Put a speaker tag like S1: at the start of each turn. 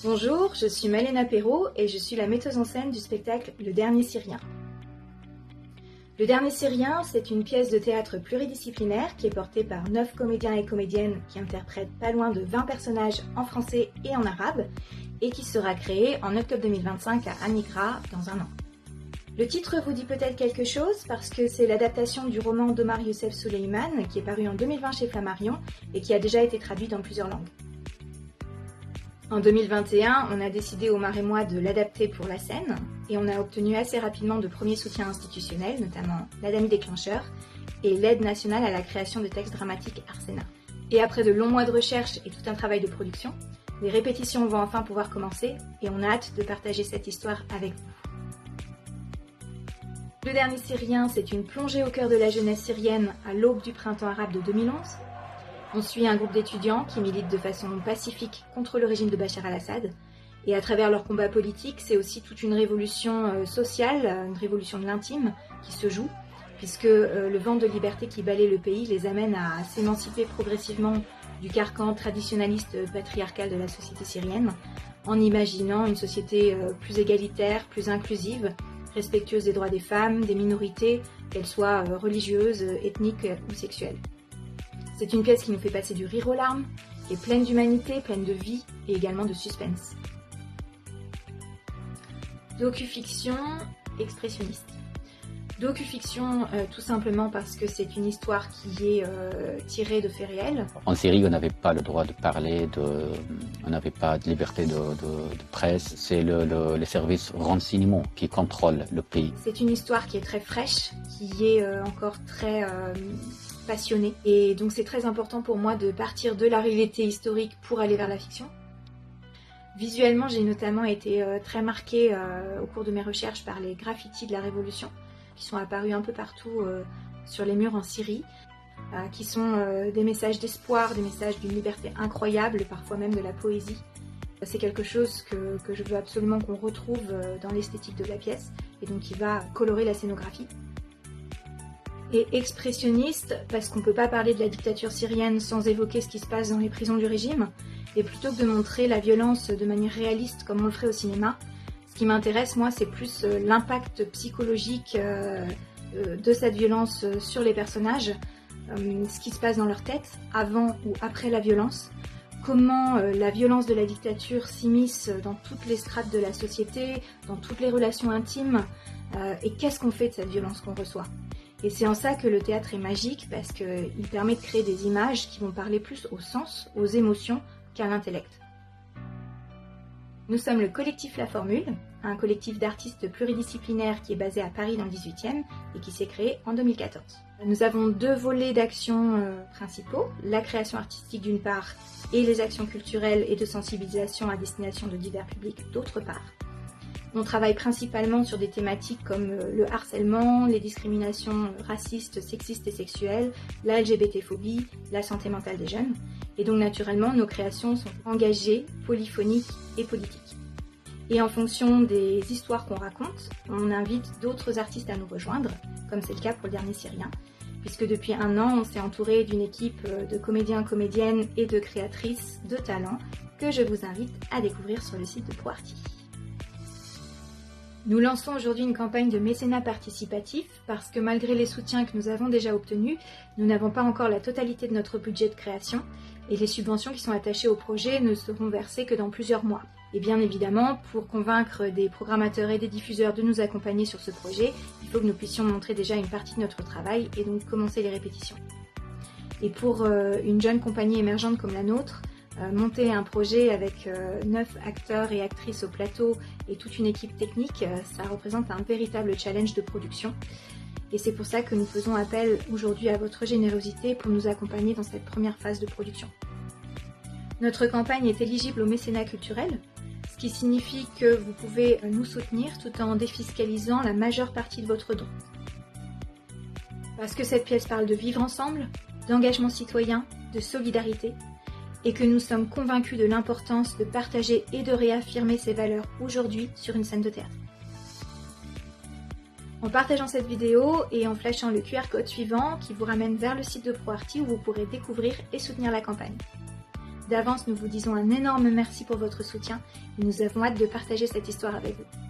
S1: Bonjour, je suis Malena Perrault et je suis la metteuse en scène du spectacle Le Dernier Syrien. Le Dernier Syrien, c'est une pièce de théâtre pluridisciplinaire qui est portée par 9 comédiens et comédiennes qui interprètent pas loin de 20 personnages en français et en arabe et qui sera créée en octobre 2025 à Ankara dans un an. Le titre vous dit peut-être quelque chose parce que c'est l'adaptation du roman d'Omar Youssef Souleiman qui est paru en 2020 chez Flammarion et qui a déjà été traduit dans plusieurs langues. En 2021, on a décidé, Omar et moi, de l'adapter pour la scène et on a obtenu assez rapidement de premiers soutiens institutionnels, notamment l'Adami Déclencheur et l'Aide nationale à la création de textes dramatiques Arsena. Et après de longs mois de recherche et tout un travail de production, les répétitions vont enfin pouvoir commencer et on a hâte de partager cette histoire avec vous. Le Dernier Syrien, c'est une plongée au cœur de la jeunesse syrienne à l'aube du printemps arabe de 2011. On suit un groupe d'étudiants qui militent de façon pacifique contre le régime de Bachar al-Assad. Et à travers leur combat politique, c'est aussi toute une révolution sociale, une révolution de l'intime qui se joue, puisque le vent de liberté qui balaie le pays les amène à s'émanciper progressivement du carcan traditionnaliste patriarcal de la société syrienne, en imaginant une société plus égalitaire, plus inclusive, respectueuse des droits des femmes, des minorités, qu'elles soient religieuses, ethniques ou sexuelles. C'est une pièce qui nous fait passer du rire aux larmes, qui est pleine d'humanité, pleine de vie et également de suspense. Docu-fiction expressionniste. Docu-fiction tout simplement parce que c'est une histoire qui est tirée de faits réels.
S2: En Syrie, on n'avait pas le droit de parler, on n'avait pas de liberté de presse. C'est les services renseignement qui contrôlent le pays.
S1: C'est une histoire qui est très fraîche, qui est encore très passionnée. Et donc c'est très important pour moi de partir de la réalité historique pour aller vers la fiction. Visuellement, j'ai notamment été très marquée au cours de mes recherches par les graffitis de la Révolution, qui sont apparus un peu partout sur les murs en Syrie, qui sont des messages d'espoir, des messages d'une liberté incroyable, parfois même de la poésie. C'est quelque chose que je veux absolument qu'on retrouve dans l'esthétique de la pièce, et donc qui va colorer la scénographie. Et expressionniste, parce qu'on ne peut pas parler de la dictature syrienne sans évoquer ce qui se passe dans les prisons du régime, et plutôt que de montrer la violence de manière réaliste comme on le ferait au cinéma, ce qui m'intéresse, moi, c'est plus l'impact psychologique de cette violence sur les personnages, ce qui se passe dans leur tête, avant ou après la violence, comment la violence de la dictature s'immisce dans toutes les strates de la société, dans toutes les relations intimes, et qu'est-ce qu'on fait de cette violence qu'on reçoit. Et c'est en ça que le théâtre est magique, parce qu'il permet de créer des images qui vont parler plus au sens, aux émotions, qu'à l'intellect. Nous sommes le collectif La Formule, un collectif d'artistes pluridisciplinaires qui est basé à Paris dans le 18e et qui s'est créé en 2014. Nous avons 2 volets d'action principaux, la création artistique d'une part et les actions culturelles et de sensibilisation à destination de divers publics d'autre part. On travaille principalement sur des thématiques comme le harcèlement, les discriminations racistes, sexistes et sexuelles, la LGBT-phobie, la santé mentale des jeunes. Et donc naturellement, nos créations sont engagées, polyphoniques et politiques. Et en fonction des histoires qu'on raconte, on invite d'autres artistes à nous rejoindre, comme c'est le cas pour Le Dernier Syrien, puisque depuis 1 an, on s'est entouré d'une équipe de comédiens, comédiennes et de créatrices de talent que je vous invite à découvrir sur le site de ProArti. Nous lançons aujourd'hui une campagne de mécénat participatif parce que malgré les soutiens que nous avons déjà obtenus, nous n'avons pas encore la totalité de notre budget de création et les subventions qui sont attachées au projet ne seront versées que dans plusieurs mois. Et bien évidemment, pour convaincre des programmateurs et des diffuseurs de nous accompagner sur ce projet, il faut que nous puissions montrer déjà une partie de notre travail et donc commencer les répétitions. Et pour une jeune compagnie émergente comme la nôtre, monter un projet avec 9 acteurs et actrices au plateau et toute une équipe technique, ça représente un véritable challenge de production. Et c'est pour ça que nous faisons appel aujourd'hui à votre générosité pour nous accompagner dans cette première phase de production. Notre campagne est éligible au mécénat culturel, ce qui signifie que vous pouvez nous soutenir tout en défiscalisant la majeure partie de votre don. Parce que cette pièce parle de vivre ensemble, d'engagement citoyen, de solidarité, et que nous sommes convaincus de l'importance de partager et de réaffirmer ces valeurs aujourd'hui sur une scène de théâtre. En partageant cette vidéo et en flashant le QR code suivant qui vous ramène vers le site de ProArti où vous pourrez découvrir et soutenir la campagne. D'avance, nous vous disons un énorme merci pour votre soutien et nous avons hâte de partager cette histoire avec vous.